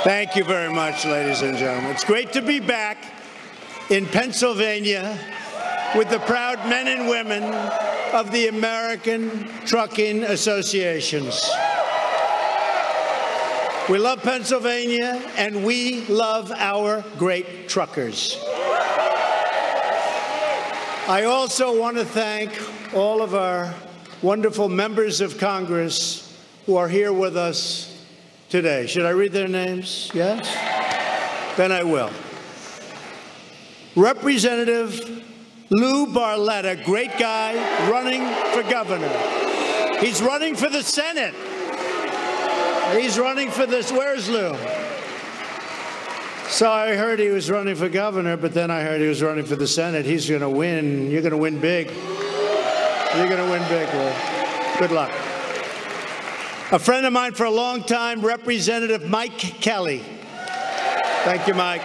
Thank you very much, ladies and gentlemen. It's great to be back in Pennsylvania with the proud men and women of the American Trucking Associations. We love Pennsylvania, and we love our great truckers. I also want to thank all of our wonderful members of Congress who are here with us today. Should I read their names? Yes? Then I will. Representative Lou Barletta, great guy, running for governor. He's running for the Senate. He's running for this. Where's Lou? So I heard he was running for governor, but then I heard he was running for the Senate. He's going to win. You're going to win big. You're going to win big, Lou. Good luck. A friend of mine for a long time, Representative Mike Kelly. Thank you, Mike.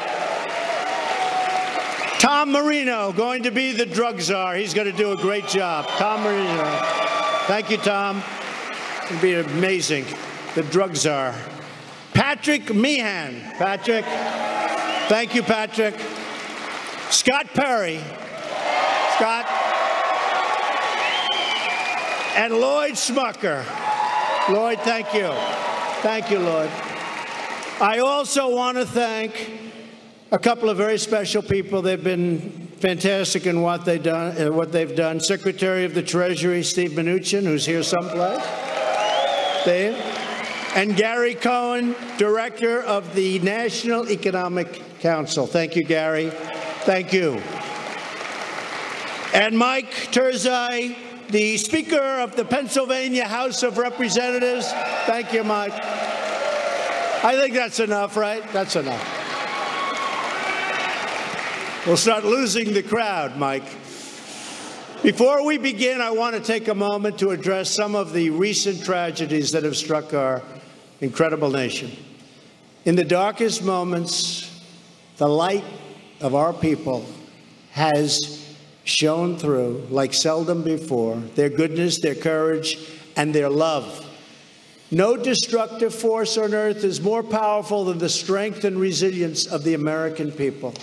Tom Marino, going to be the drug czar. He's going to do a great job. Tom Marino. Thank you, Tom. It'll be amazing. The drug czar. Patrick Meehan. Patrick. Thank you, Patrick. Scott Perry. Scott. And Lloyd Smucker. Lloyd, thank you. Thank you, Lloyd. I also want to thank a couple of very special people. They've been fantastic in what they've done. Secretary of the Treasury, Steve Mnuchin, who's here someplace. Steve. And Gary Cohen, Director of the National Economic Council. Thank you, Gary. Thank you. And Mike Turzai, the Speaker of the Pennsylvania House of Representatives. Thank you, Mike. I think that's enough, right? That's enough. We'll start losing the crowd, Mike. Before we begin, I want to take a moment to address some of the recent tragedies that have struck our incredible nation. In the darkest moments, the light of our people has shone through like seldom before, their goodness, their courage, and their love. No destructive force on earth is more powerful than the strength and resilience of the American people.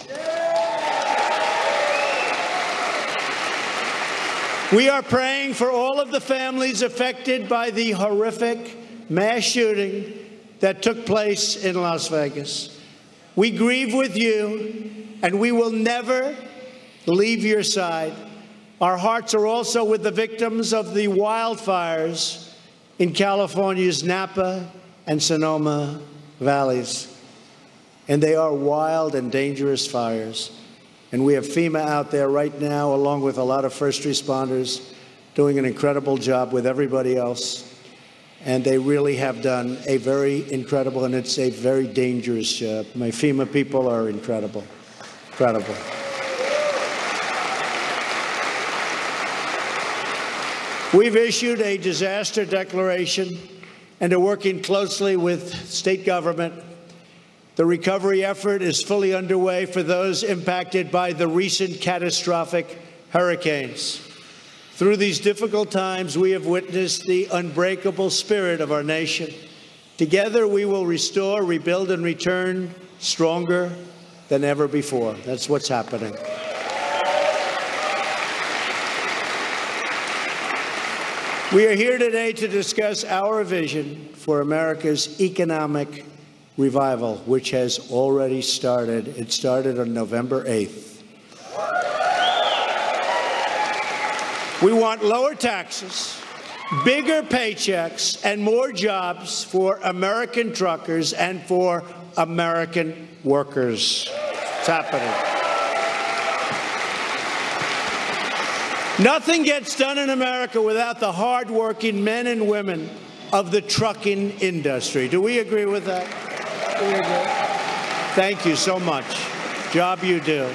We are praying for all of the families affected by the horrific mass shooting that took place in Las Vegas. We grieve with you, and we will never leave your side. Our hearts are also with the victims of the wildfires in California's Napa and Sonoma valleys. And they are wild and dangerous fires. And we have FEMA out there right now, along with a lot of first responders, doing an incredible job with everybody else. And they really have done a very incredible, and it's a very dangerous job. My FEMA people are incredible. Incredible. We've issued a disaster declaration and are working closely with state government. The recovery effort is fully underway for those impacted by the recent catastrophic hurricanes. Through these difficult times, we have witnessed the unbreakable spirit of our nation. Together, we will restore, rebuild, and return stronger than ever before. That's what's happening. We are here today to discuss our vision for America's economic revival, which has already started. It started on November 8th. We want lower taxes, bigger paychecks, and more jobs for American truckers and for American workers. It's happening. Nothing gets done in America without the hardworking men and women of the trucking industry. Do we agree with that? Do we agree? Thank you so much. Job you do.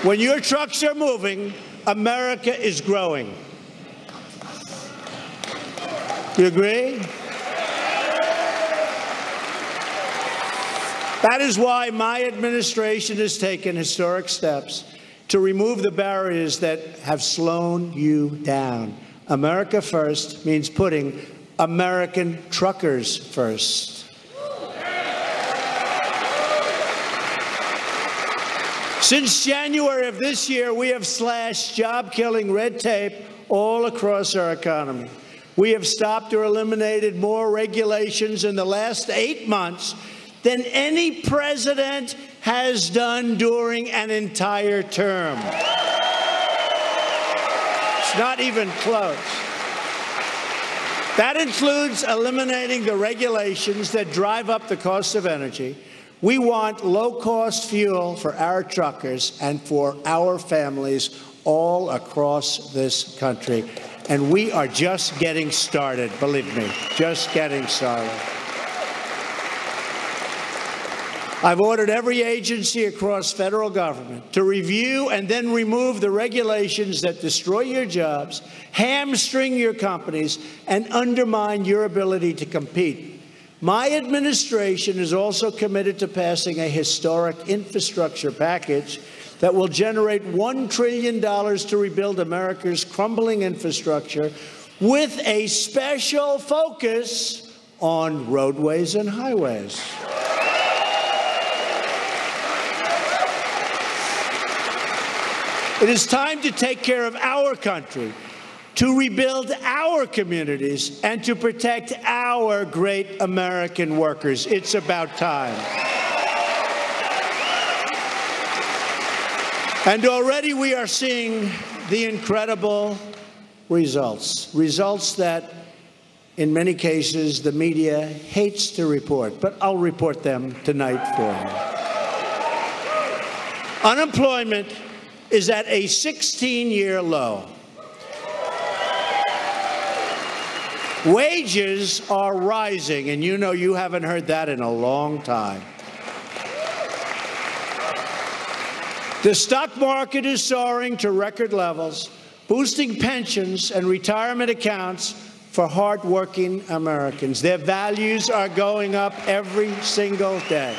When your trucks are moving, America is growing. You agree? That is why my administration has taken historic steps to remove the barriers that have slowed you down. America First means putting American truckers first. Since January of this year, we have slashed job-killing red tape all across our economy. We have stopped or eliminated more regulations in the last 8 months than any president has done during an entire term. It's not even close. That includes eliminating the regulations that drive up the cost of energy. We want low-cost fuel for our truckers and for our families all across this country. And we are just getting started, believe me, just getting started. I've ordered every agency across federal government to review and then remove the regulations that destroy your jobs, hamstring your companies, and undermine your ability to compete. My administration is also committed to passing a historic infrastructure package that will generate $1 trillion to rebuild America's crumbling infrastructure with a special focus on roadways and highways. It is time to take care of our country, to rebuild our communities, and to protect our great American workers. It's about time. And already we are seeing the incredible results that, in many cases, the media hates to report, but I'll report them tonight for you. Unemployment is at a 16-year low. Wages are rising, and you know you haven't heard that in a long time. The stock market is soaring to record levels, boosting pensions and retirement accounts for hardworking Americans. Their values are going up every single day.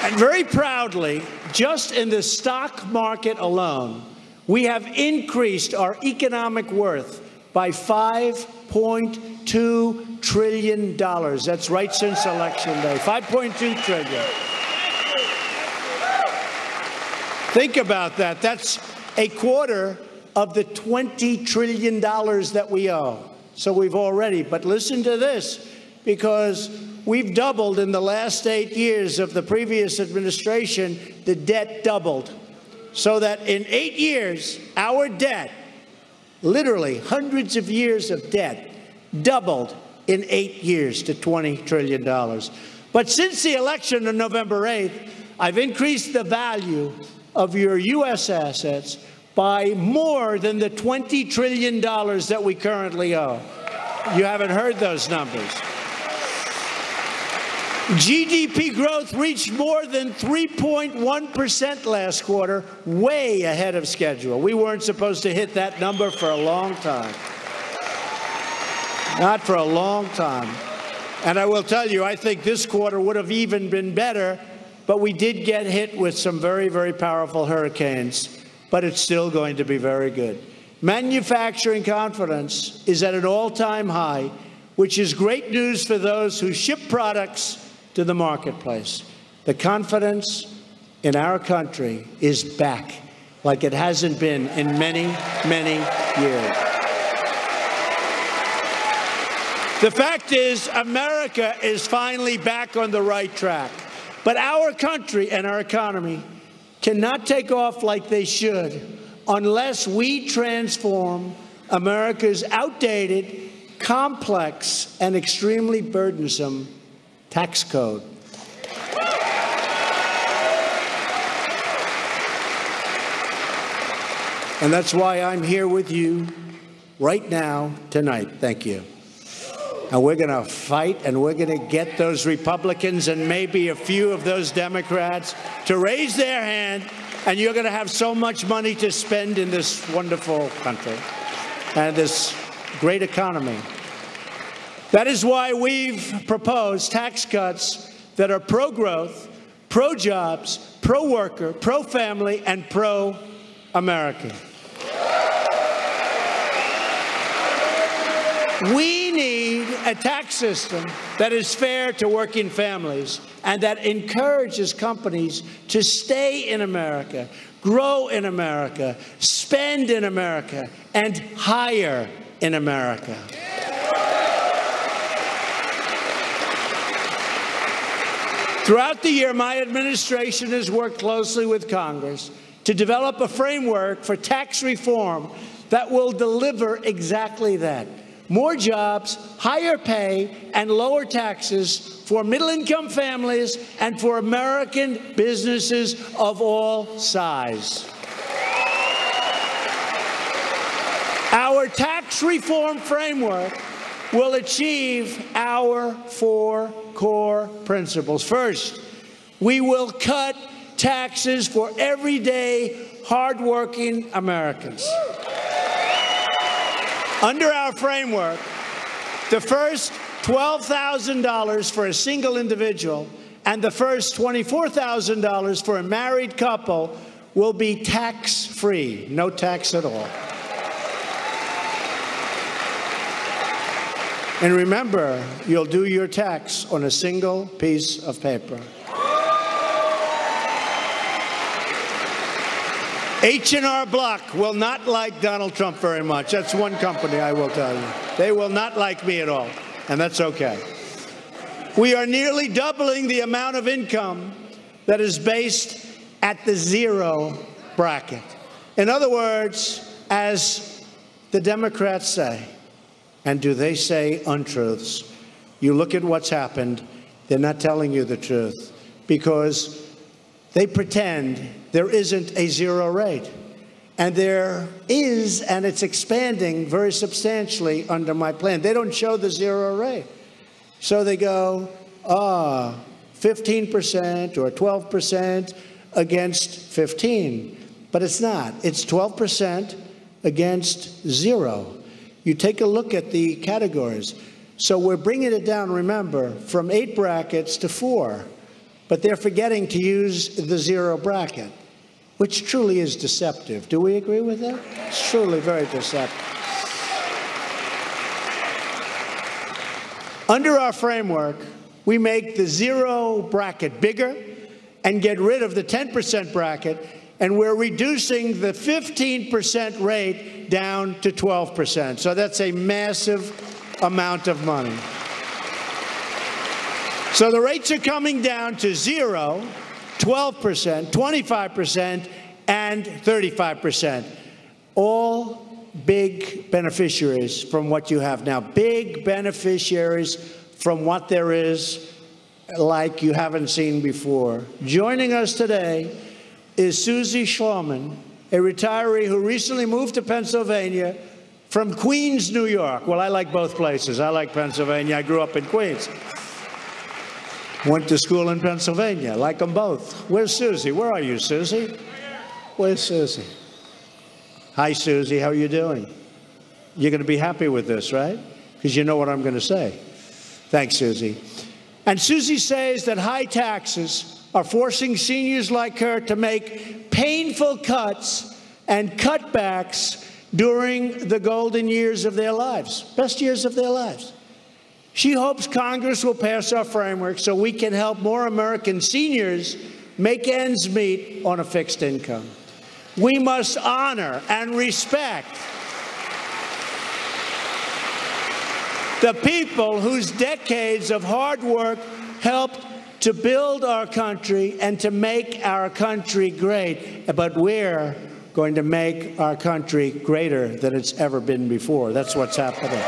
And very proudly, just in the stock market alone, we have increased our economic worth by $5.2 trillion. That's right since Election Day, $5.2 trillion. Think about that. That's a quarter of the $20 trillion that we owe. So we've already, but listen to this, because we've doubled in the last 8 years of the previous administration, the debt doubled. So that in 8 years, our debt, literally hundreds of years of debt, doubled in 8 years to $20 trillion. But since the election on November 8th, I've increased the value of your U.S. assets by more than the $20 trillion that we currently owe. You haven't heard those numbers. GDP growth reached more than 3.1% last quarter, way ahead of schedule. We weren't supposed to hit that number for a long time. Not for a long time. And I will tell you, I think this quarter would have even been better, but we did get hit with some very, very powerful hurricanes. But it's still going to be very good. Manufacturing confidence is at an all-time high, which is great news for those who ship products to the marketplace. The confidence in our country is back like it hasn't been in many, many years. The fact is, America is finally back on the right track. But our country and our economy cannot take off like they should unless we transform America's outdated, complex, and extremely burdensome tax code. And that's why I'm here with you right now, tonight. Thank you. And we're going to fight, and we're going to get those Republicans and maybe a few of those Democrats to raise their hand, and you're going to have so much money to spend in this wonderful country and this great economy. That is why we've proposed tax cuts that are pro-growth, pro-jobs, pro-worker, pro-family, and pro-American. We need a tax system that is fair to working families and that encourages companies to stay in America, grow in America, spend in America, and hire in America. Throughout the year, my administration has worked closely with Congress to develop a framework for tax reform that will deliver exactly that. More jobs, higher pay, and lower taxes for middle-income families and for American businesses of all sizes. Our tax reform framework will achieve our 4 core principles. First, we will cut taxes for everyday, hardworking Americans. Under our framework, the first $12,000 for a single individual and the first $24,000 for a married couple will be tax-free, no tax at all. And remember, you'll do your tax on a single piece of paper. H&R Block will not like Donald Trump very much. That's one company, I will tell you. They will not like me at all, and that's okay. We are nearly doubling the amount of income that is based at the zero bracket. In other words, as the Democrats say, and do they say untruths? You look at what's happened, they're not telling you the truth because they pretend there isn't a zero rate. And there is, and it's expanding very substantially under my plan. They don't show the zero rate. So they go, 15% or 12% against 15. But it's not. It's 12% against zero. You take a look at the categories. So we're bringing it down, remember, from 8 brackets to 4. But they're forgetting to use the zero bracket, which truly is deceptive. Do we agree with that? It's truly very deceptive. Under our framework, we make the zero bracket bigger and get rid of the 10% bracket, and we're reducing the 15% rate down to 12%. So that's a massive amount of money. So the rates are coming down to 0, 12%, 25%, and 35%. All big beneficiaries from what you have now. Big beneficiaries from what there is like you haven't seen before. Joining us today is Susie Schloman, a retiree who recently moved to Pennsylvania from Queens, New York. Well, I like both places. I like Pennsylvania. I grew up in Queens. Went to school in Pennsylvania. I like them both. Where's Susie? Where are you, Susie? Where's Susie? Hi, Susie. How are you doing? You're going to be happy with this, right? Because you know what I'm going to say. Thanks, Susie. And Susie says that high taxes are forcing seniors like her to make painful cuts and cutbacks during the golden years of their lives, best years of their lives. She hopes Congress will pass our framework so we can help more American seniors make ends meet on a fixed income. We must honor and respect the people whose decades of hard work helped to build our country and to make our country great. But we're going to make our country greater than it's ever been before. That's what's happening.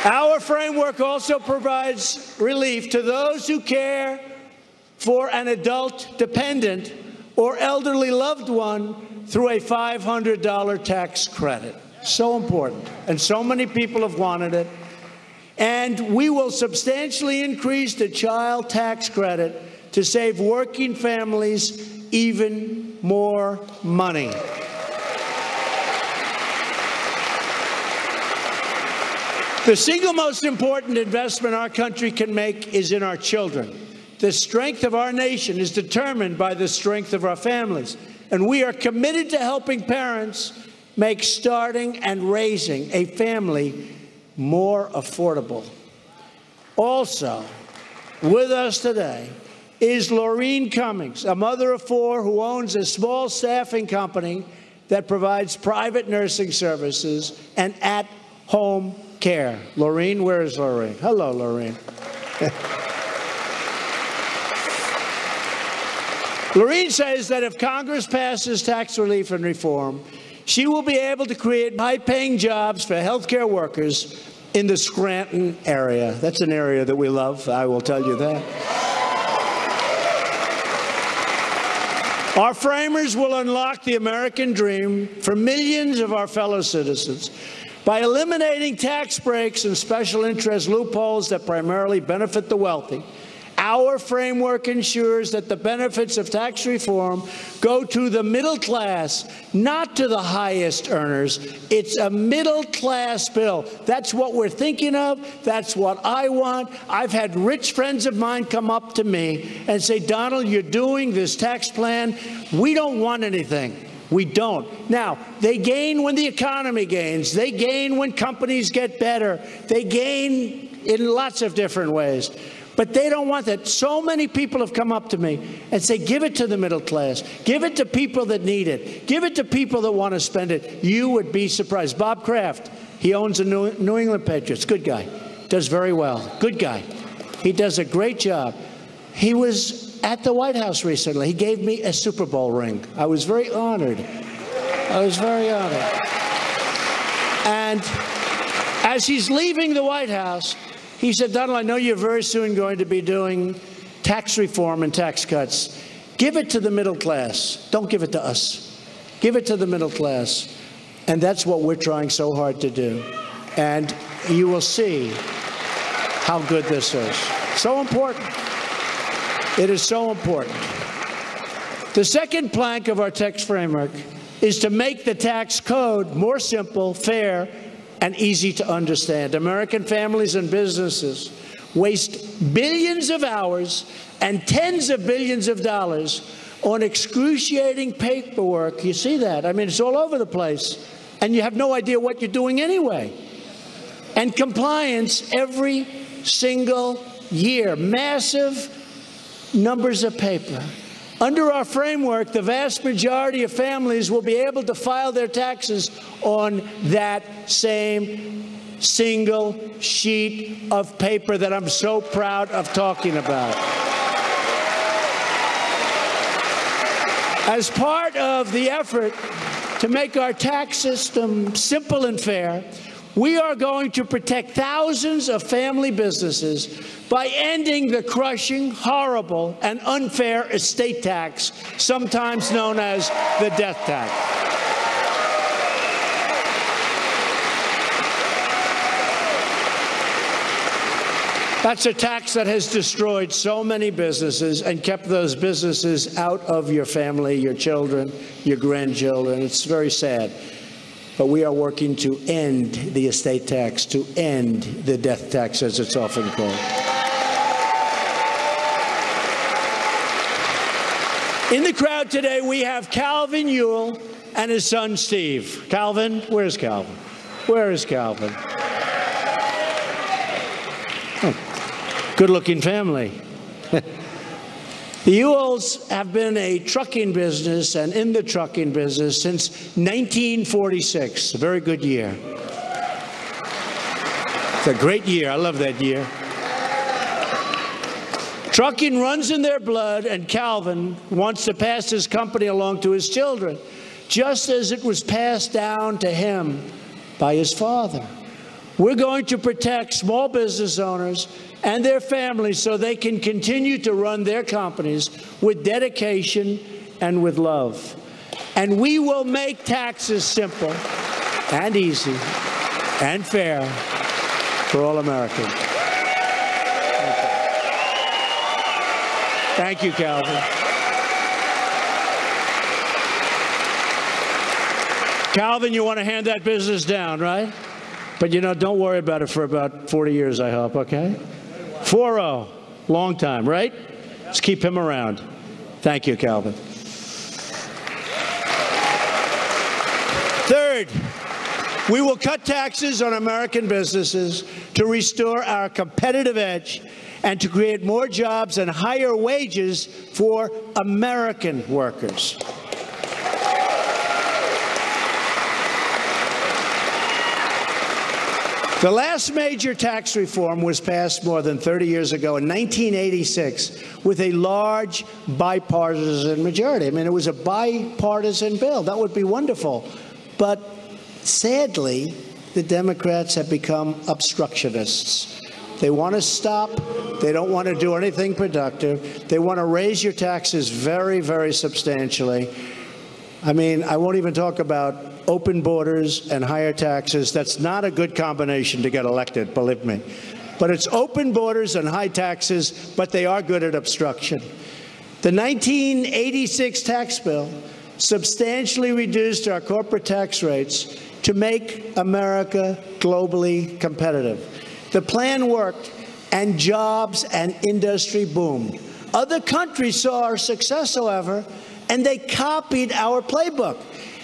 Our framework also provides relief to those who care for an adult dependent or elderly loved one through a $500 tax credit. So important. And so many people have wanted it. And we will substantially increase the child tax credit to save working families even more money. The single most important investment our country can make is in our children. The strength of our nation is determined by the strength of our families. And we are committed to helping parents make starting and raising a family more affordable. Also, with us today is Laureen Cummings, a mother of 4 who owns a small staffing company that provides private nursing services and at-home care. Laureen, where is Laureen? Hello, Laureen. Laureen says that if Congress passes tax relief and reform, she will be able to create high-paying jobs for healthcare workers in the Scranton area. That's an area that we love, I will tell you that. Our framers will unlock the American dream for millions of our fellow citizens by eliminating tax breaks and special interest loopholes that primarily benefit the wealthy. Our framework ensures that the benefits of tax reform go to the middle class, not to the highest earners. It's a middle-class bill. That's what we're thinking of. That's what I want. I've had rich friends of mine come up to me and say, Donald, you're doing this tax plan. We don't want anything. We don't. Now, they gain when the economy gains. They gain when companies get better. They gain in lots of different ways. But they don't want that. So many people have come up to me and say, give it to the middle class. Give it to people that need it. Give it to people that want to spend it. You would be surprised. Bob Kraft, he owns the New England Patriots. Good guy. Does very well. Good guy. He does a great job. He was at the White House recently. He gave me a Super Bowl ring. I was very honored. I was very honored. And as he's leaving the White House, he said, Donald, I know you're very soon going to be doing tax reform and tax cuts. Give it to the middle class. Don't give it to us. Give it to the middle class. And that's what we're trying so hard to do. And you will see how good this is. So important. It is so important. The second plank of our tax framework is to make the tax code more simple, fair, and easy to understand. American families and businesses waste billions of hours and tens of billions of dollars on excruciating paperwork. You see that? I mean, it's all over the place. And you have no idea what you're doing anyway. And compliance every single year. Massive numbers of paper. Under our framework, the vast majority of families will be able to file their taxes on that same single sheet of paper that I'm so proud of talking about. As part of the effort to make our tax system simple and fair, we are going to protect thousands of family businesses by ending the crushing, horrible, and unfair estate tax, sometimes known as the death tax. That's a tax that has destroyed so many businesses and kept those businesses out of your family, your children, your grandchildren. It's very sad. But we are working to end the estate tax, to end the death tax, as it's often called. In the crowd today, we have Calvin Ewell and his son, Steve. Calvin, where's Calvin? Where is Calvin? Oh, good-looking family. The Ewells have been a trucking business and in the trucking business since 1946. A very good year. It's a great year. I love that year. Trucking runs in their blood, and Calvin wants to pass his company along to his children, just as it was passed down to him by his father. We're going to protect small business owners and their families so they can continue to run their companies with dedication and with love. And we will make taxes simple and easy and fair for all Americans. Thank you, Calvin. Calvin, you want to hand that business down, right? But, you know, don't worry about it for about 40 years, I hope, okay? 4-0, long time, right? Let's keep him around. Thank you, Calvin. Third, we will cut taxes on American businesses to restore our competitive edge and to create more jobs and higher wages for American workers. The last major tax reform was passed more than 30 years ago in 1986 with a large bipartisan majority. I mean, it was a bipartisan bill. That would be wonderful. But sadly, the Democrats have become obstructionists. They want to stop. They don't want to do anything productive. They want to raise your taxes very, very substantially. I mean, I won't even talk about open borders and higher taxes. That's not a good combination to get elected, believe me. But it's open borders and high taxes, but they are good at obstruction. The 1986 tax bill substantially reduced our corporate tax rates to make America globally competitive. The plan worked, and jobs and industry boomed. Other countries saw our success, however, and they copied our playbook.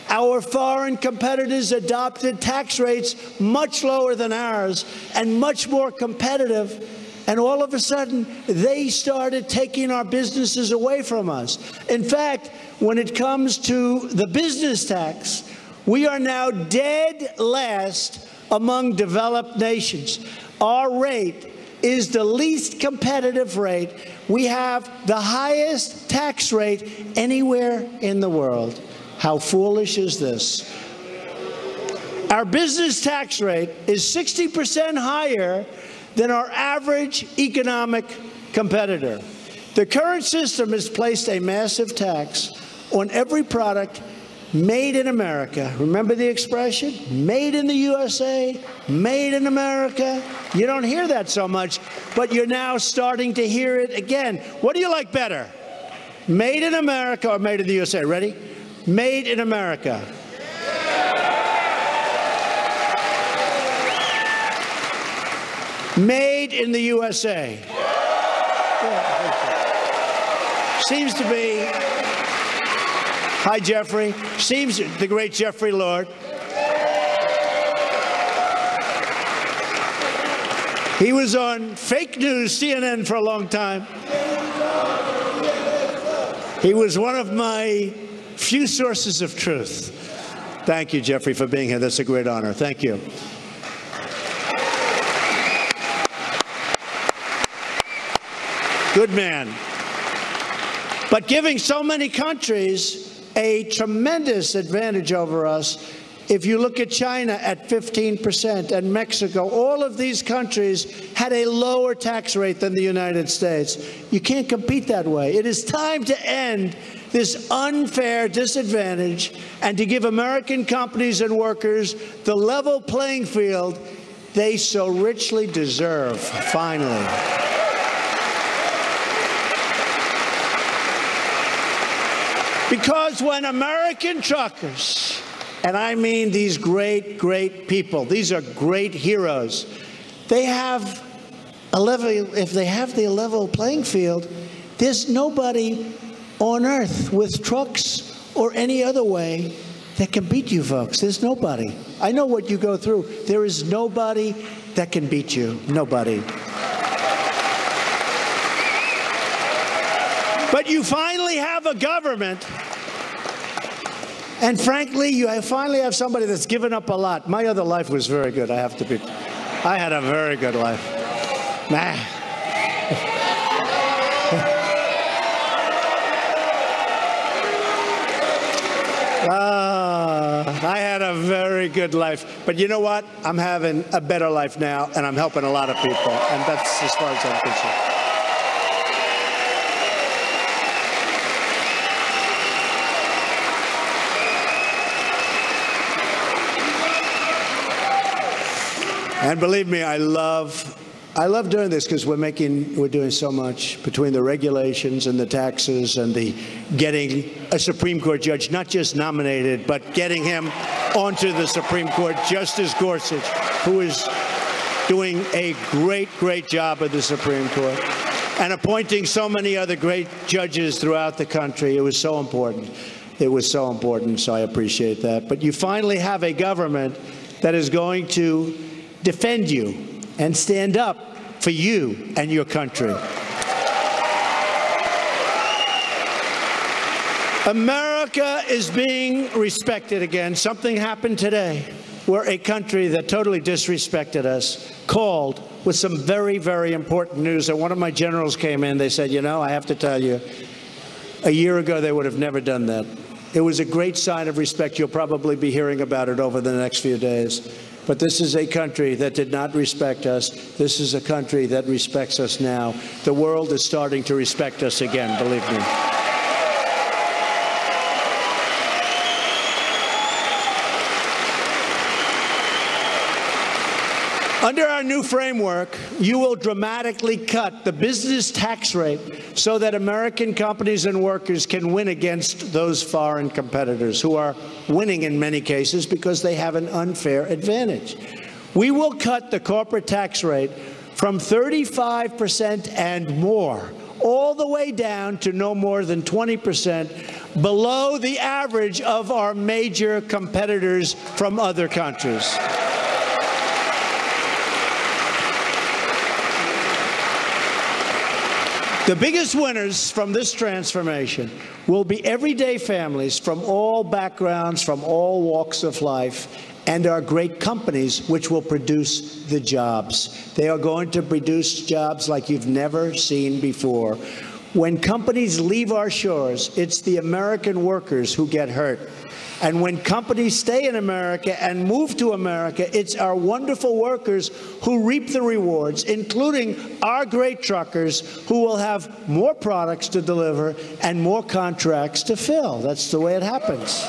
Our foreign competitors adopted tax rates much lower than ours and much more competitive. And all of a sudden, they started taking our businesses away from us. In fact, when it comes to the business tax, we are now dead last among developed nations. Our rate is the least competitive rate. We have the highest tax rate anywhere in the world. How foolish is this? Our business tax rate is 60% higher than our average economic competitor. The current system has placed a massive tax on every product made in America. Remember the expression? Made in the USA, made in America. You don't hear that so much, but you're now starting to hear it again. What do you like better? Made in America or made in the USA? Ready? Made in America. Made in the USA. Seems to be, hi Jeffrey, seems the great Jeffrey Lord. He was on fake news, CNN, for a long time. He was one of my few sources of truth. Thank you, Jeffrey, for being here. That's a great honor. Thank you. Good man. But giving so many countries a tremendous advantage over us. If you look at China at 15% and Mexico, all of these countries had a lower tax rate than the United States. You can't compete that way. It is time to end this unfair disadvantage and to give American companies and workers the level playing field they so richly deserve, finally. Because when American truckers, and I mean these great, great people, these are great heroes, they have a level, if they have the level playing field, there's nobody on earth with trucks or any other way that can beat you folks. There's nobody. I know what you go through. There is nobody that can beat you. Nobody. But you finally have a government, and frankly, you finally have somebody that's given up a lot. My other life was very good, I have to be. I had a very good life. Nah. I had a very good life. But you know what? I'm having a better life now, and I'm helping a lot of people. And that's as far as I'm concerned. And believe me, I love doing this because we're doing so much between the regulations and the taxes and the getting a Supreme Court judge, not just nominated, but getting him onto the Supreme Court, Justice Gorsuch, who is doing a great, great job at the Supreme Court, and appointing so many other great judges throughout the country. It was so important. it was so important, so I appreciate that. But you finally have a government that is going to defend you and stand up for you and your country. America is being respected again. Something happened today where a country that totally disrespected us called with some very, very important news. And one of my generals came in. They said, you know, I have to tell you, a year ago they would have never done that. It was a great sign of respect. You'll probably be hearing about it over the next few days. But this is a country that did not respect us. This is a country that respects us now. The world is starting to respect us again, believe me. Under our new framework, you will dramatically cut the business tax rate so that American companies and workers can win against those foreign competitors who are winning in many cases because they have an unfair advantage. We will cut the corporate tax rate from 35% and more all the way down to no more than 20%, below the average of our major competitors from other countries. The biggest winners from this transformation will be everyday families from all backgrounds, from all walks of life, and our great companies, which will produce the jobs. They are going to produce jobs like you've never seen before. When companies leave our shores, it's the American workers who get hurt. And when companies stay in America and move to America, it's our wonderful workers who reap the rewards, including our great truckers who will have more products to deliver and more contracts to fill. That's the way it happens.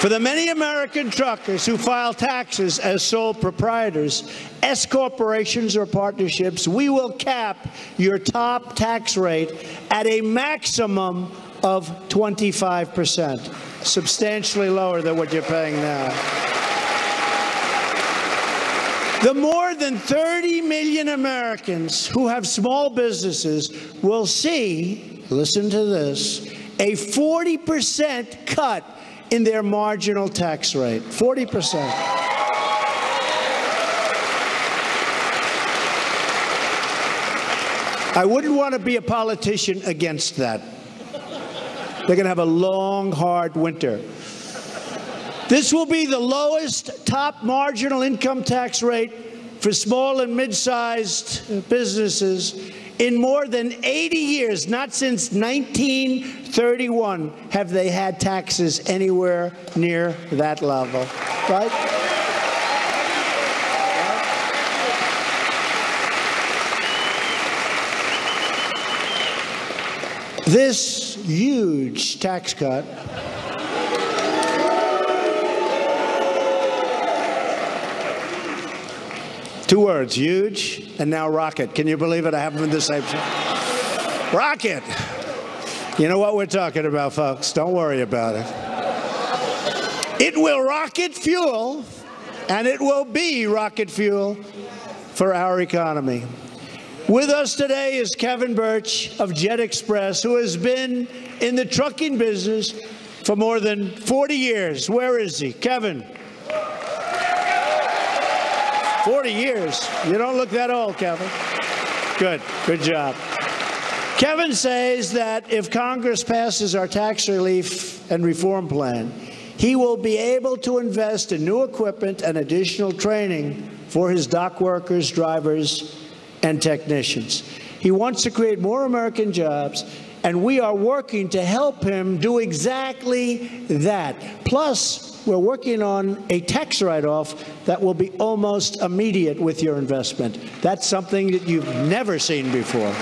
For the many American truckers who file taxes as sole proprietors, S corporations or partnerships, we will cap your top tax rate at a maximum of 25%, substantially lower than what you're paying now. The more than 30 million Americans who have small businesses will see, listen to this, a 40% cut in their marginal tax rate, 40%. I wouldn't want to be a politician against that. They're going to have a long, hard winter. This will be the lowest top marginal income tax rate for small and mid-sized businesses in more than 80 years. Not since 1931 have they had taxes anywhere near that level, right? This huge tax cut two words, huge, and now rocket. Can you believe it? I have them in the same show. Rocket. You know what we're talking about, folks. Don't worry about it. It will rocket fuel, and it will be rocket fuel for our economy. With us today is Kevin Birch of Jet Express, who has been in the trucking business for more than 40 years. Where is he? Kevin. 40 years. You don't look that old, Kevin. Good job. Kevin says that if Congress passes our tax relief and reform plan, he will be able to invest in new equipment and additional training for his dock workers, drivers, and technicians. He wants to create more American jobs, and we are working to help him do exactly that. Plus, we're working on a tax write-off that will be almost immediate with your investment. That's something that you've never seen before.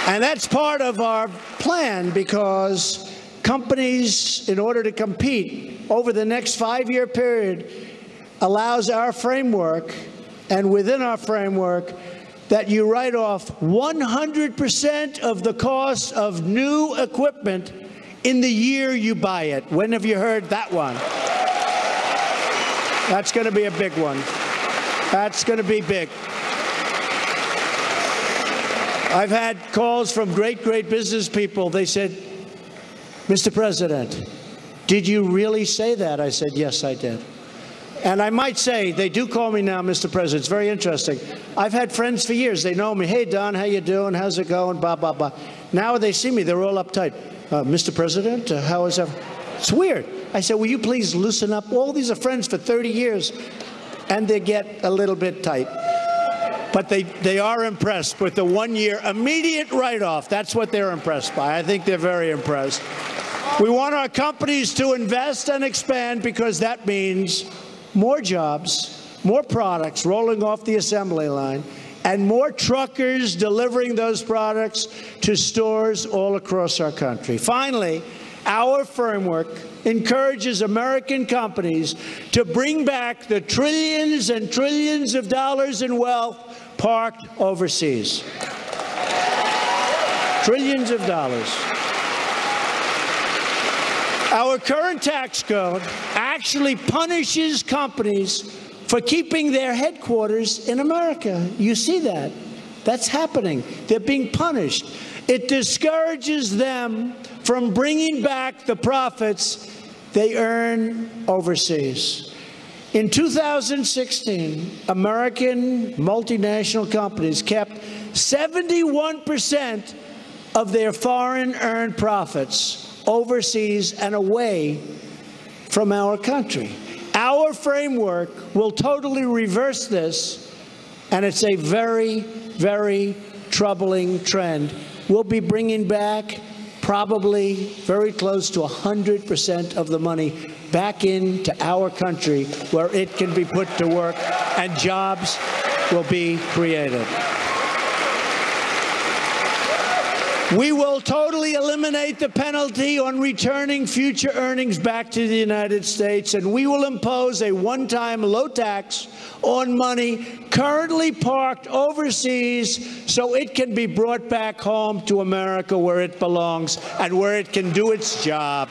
And that's part of our plan because companies, in order to compete over the next 5-year period, allows our framework, and within our framework, that you write off 100% of the cost of new equipment in the year you buy it. When have you heard that one? That's going to be a big one. That's going to be big. I've had calls from great business people. They said, Mr. President, did you really say that? I said, yes, I did. And I might say, they do call me now, Mr. President. It's very interesting. I've had friends for years. They know me. Hey, Don, how you doing? How's it going? Blah, blah, blah. Now they see me. They're all uptight. Mr. President, how is that? It's weird. I said, will you please loosen up? All these are friends for 30 years. And they get a little bit tight. But they are impressed with the 1-year immediate write-off. That's what they're impressed by. I think they're very impressed. We want our companies to invest and expand because that means more jobs, more products rolling off the assembly line, and more truckers delivering those products to stores all across our country. Finally, our framework encourages American companies to bring back the trillions and trillions of dollars in wealth parked overseas. Trillions of dollars. Our current tax code actually punishes companies for keeping their headquarters in America. You see that? That's happening. They're being punished. It discourages them from bringing back the profits they earn overseas. In 2016, American multinational companies kept 71% of their foreign earned profits overseas and away from our country. Our framework will totally reverse this, and it's a very, very troubling trend. We'll be bringing back probably very close to 100% of the money back into our country where it can be put to work and jobs will be created. We will totally eliminate the penalty on returning future earnings back to the United States, and we will impose a one-time low tax on money currently parked overseas so it can be brought back home to America where it belongs and where it can do its job.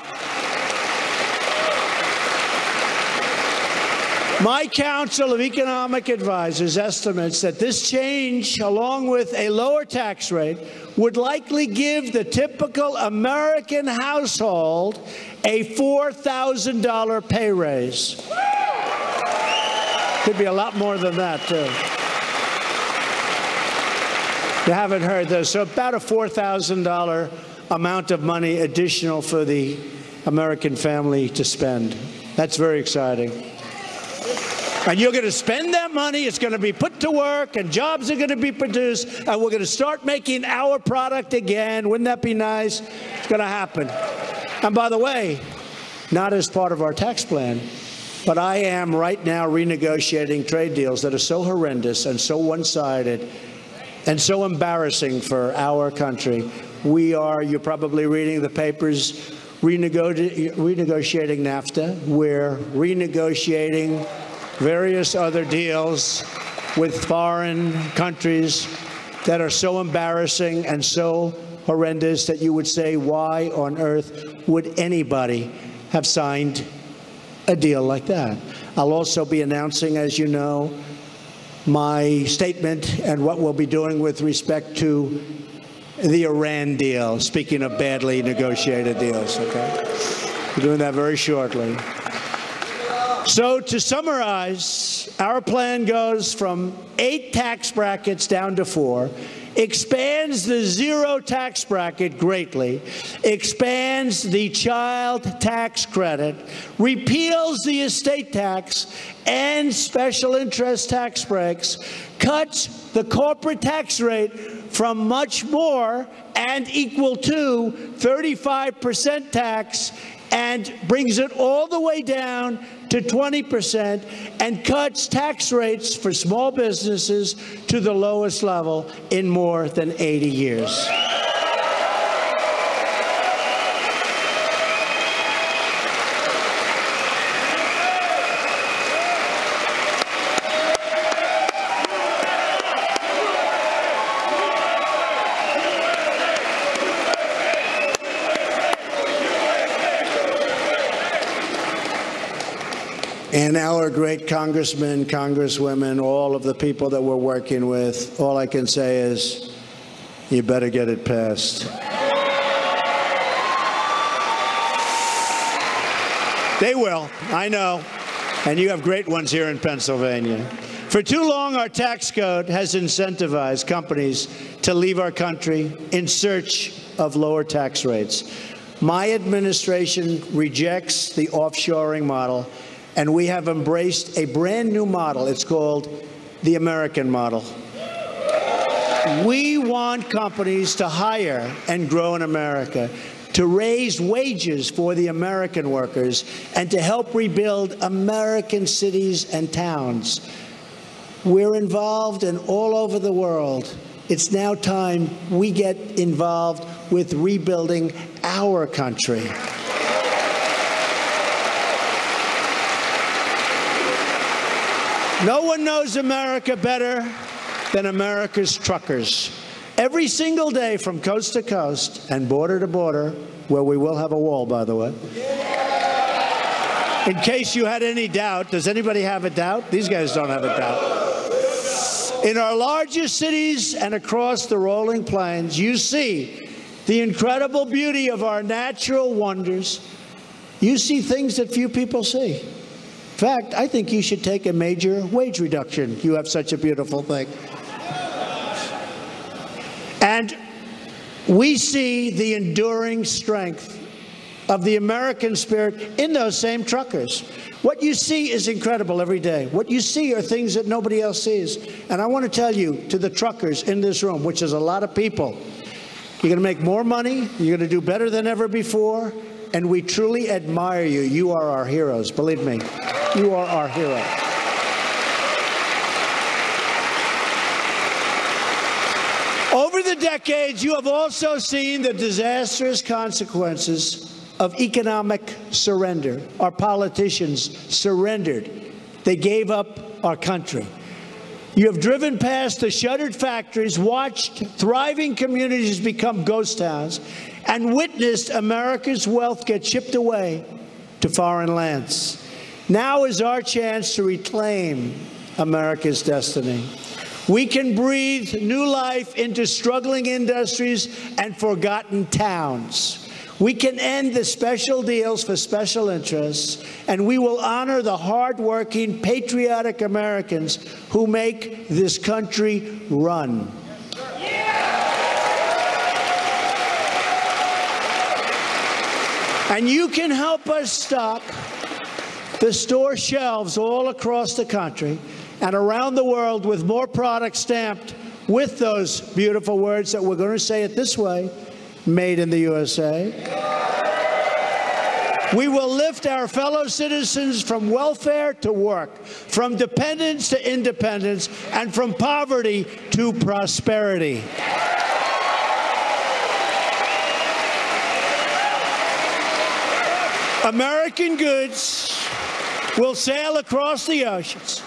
My Council of Economic Advisors estimates that this change, along with a lower tax rate, would likely give the typical American household a $4,000 pay raise. Could be a lot more than that, too. You haven't heard this. So about a $4,000 amount of money additional for the American family to spend. That's very exciting. And you're going to spend that money, it's going to be put to work, and jobs are going to be produced, and we're going to start making our product again. Wouldn't that be nice? It's going to happen. And by the way, not as part of our tax plan, but I am right now renegotiating trade deals that are so horrendous and so one-sided and so embarrassing for our country. We are, you're probably reading the papers, renegotiating NAFTA. We're renegotiating various other deals with foreign countries that are so embarrassing and so horrendous that you would say, why on earth would anybody have signed a deal like that? I'll also be announcing, as you know, my statement and what we'll be doing with respect to the Iran deal, speaking of badly negotiated deals, okay? We're doing that very shortly. So to summarize, our plan goes from 8 tax brackets down to 4, expands the zero tax bracket greatly, expands the child tax credit, repeals the estate tax and special interest tax breaks, cuts the corporate tax rate from much more and equal to 35% tax and brings it all the way down to 20% and cuts tax rates for small businesses to the lowest level in more than 80 years. and our great congressmen, congresswomen, all of the people that we're working with, all I can say is, you better get it passed. They will, I know, and you have great ones here in Pennsylvania. For too long, our tax code has incentivized companies to leave our country in search of lower tax rates. My administration rejects the offshoring model, and we have embraced a brand new model. It's called the American model. We want companies to hire and grow in America, to raise wages for the American workers, and to help rebuild American cities and towns. We're involved in all over the world. It's now time we get involved with rebuilding our country. No one knows America better than America's truckers. Every single day from coast to coast and border to border, where we will have a wall, by the way. In case you had any doubt, does anybody have a doubt? These guys don't have a doubt. In our largest cities and across the rolling plains, you see the incredible beauty of our natural wonders. You see things that few people see. In fact, I think you should take a major wage reduction. You have such a beautiful thing. And we see the enduring strength of the American spirit in those same truckers. What you see is incredible every day. What you see are things that nobody else sees. And I want to tell you, to the truckers in this room, which is a lot of people, you're going to make more money, you're going to do better than ever before, and we truly admire you. You are our heroes. Believe me, you are our heroes. Over the decades, you have also seen the disastrous consequences of economic surrender. Our politicians surrendered. They gave up our country. You have driven past the shuttered factories, watched thriving communities become ghost towns, and witnessed America's wealth get shipped away to foreign lands. Now is our chance to reclaim America's destiny. We can breathe new life into struggling industries and forgotten towns. We can end the special deals for special interests, and we will honor the hardworking, patriotic Americans who make this country run. And you can help us stock the store shelves all across the country and around the world with more products stamped with those beautiful words that we're going to say it this way: made in the USA. We will lift our fellow citizens from welfare to work, from dependence to independence, and from poverty to prosperity. American goods will sail across the oceans.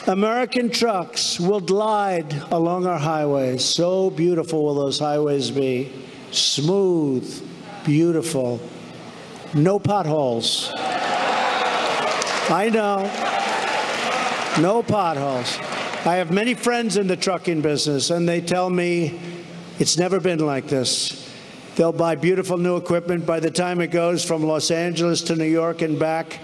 American trucks will glide along our highways. So beautiful will those highways be. Smooth, beautiful, no potholes. I know, no potholes. I have many friends in the trucking business, and they tell me it's never been like this. They'll buy beautiful new equipment. By the time it goes from Los Angeles to New York and back,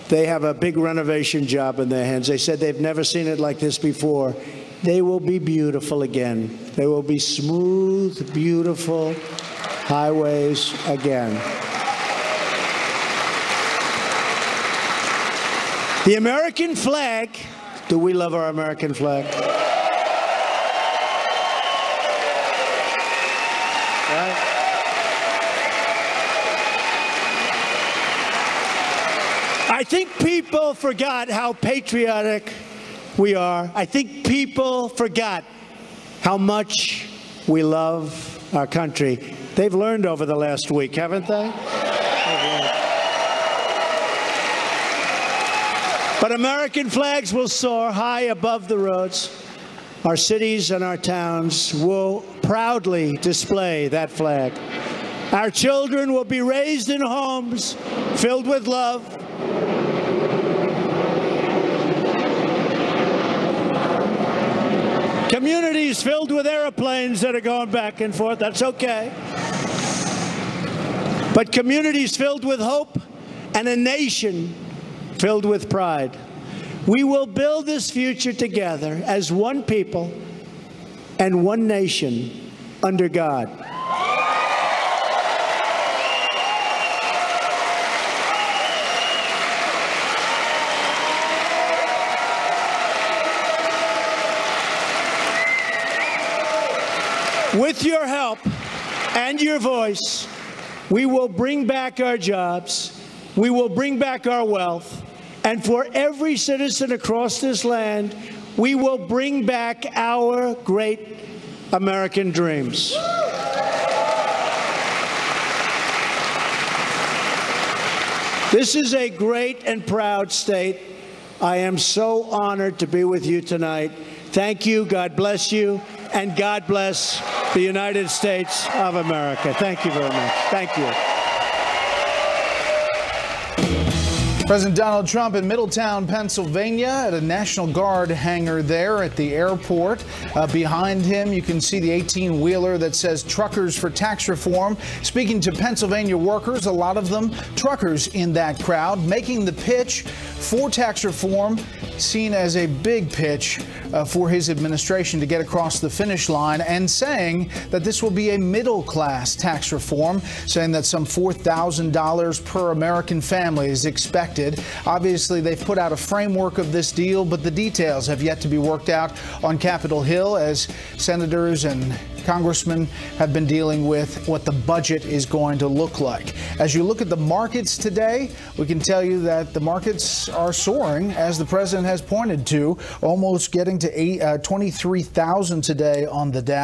they have a big renovation job in their hands. They said they've never seen it like this before. They will be beautiful again. They will be smooth, beautiful highways again. The American flag. Do we love our American flag? Right? I think people forgot how patriotic we are. I think people forgot how much we love our country. They've learned over the last week, haven't they? But American flags will soar high above the roads. Our cities and our towns will proudly display that flag. Our children will be raised in homes filled with love. Communities filled with airplanes that are going back and forth, that's okay. But communities filled with hope and a nation filled with pride. We will build this future together as one people and one nation under God. With your help and your voice, we will bring back our jobs, we will bring back our wealth, and for every citizen across this land, we will bring back our great American dreams. This is a great and proud state. I am so honored to be with you tonight. Thank you, God bless you, and God bless the United States of America. Thank you very much. Thank you. President Donald Trump in Middletown, Pennsylvania, at a National Guard hangar there at the airport. Behind him, you can see the 18-wheeler that says Truckers for Tax Reform. Speaking to Pennsylvania workers, a lot of them truckers in that crowd, making the pitch for tax reform, seen as a big pitch for his administration to get across the finish line, and saying that this will be a middle-class tax reform, saying that some $4,000 per American family is expected. Obviously, they've put out a framework of this deal, but the details have yet to be worked out on Capitol Hill as senators and congressmen have been dealing with what the budget is going to look like. As you look at the markets today, we can tell you that the markets are soaring, as the president has pointed to, almost getting to 23,000 today on the Dow.